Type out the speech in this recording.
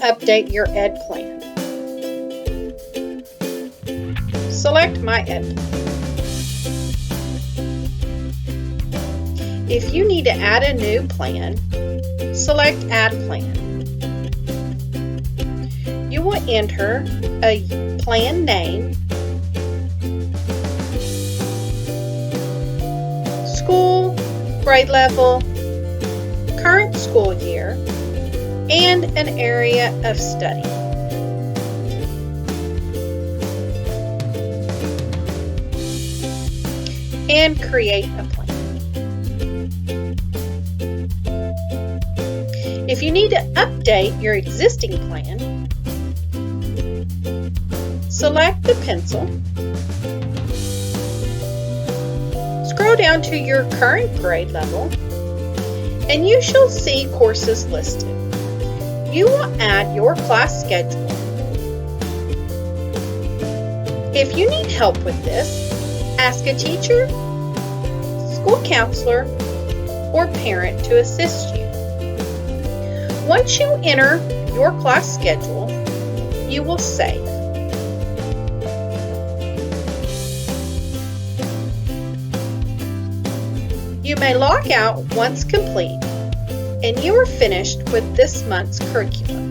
update your Ed plan. Select My Ed Plan. If you need to add a new plan, select Add Plan. You will enter a plan name, school, grade level, current school year, and an area of study. And create a plan. If you need to update your existing plan, select the pencil, scroll down to your current grade level, and you shall see courses listed. You will add your class schedule. If you need help with this, ask a teacher, school counselor, or parent to assist you. Once you enter your class schedule, you will save. You may log out once complete, and you are finished with this month's curriculum.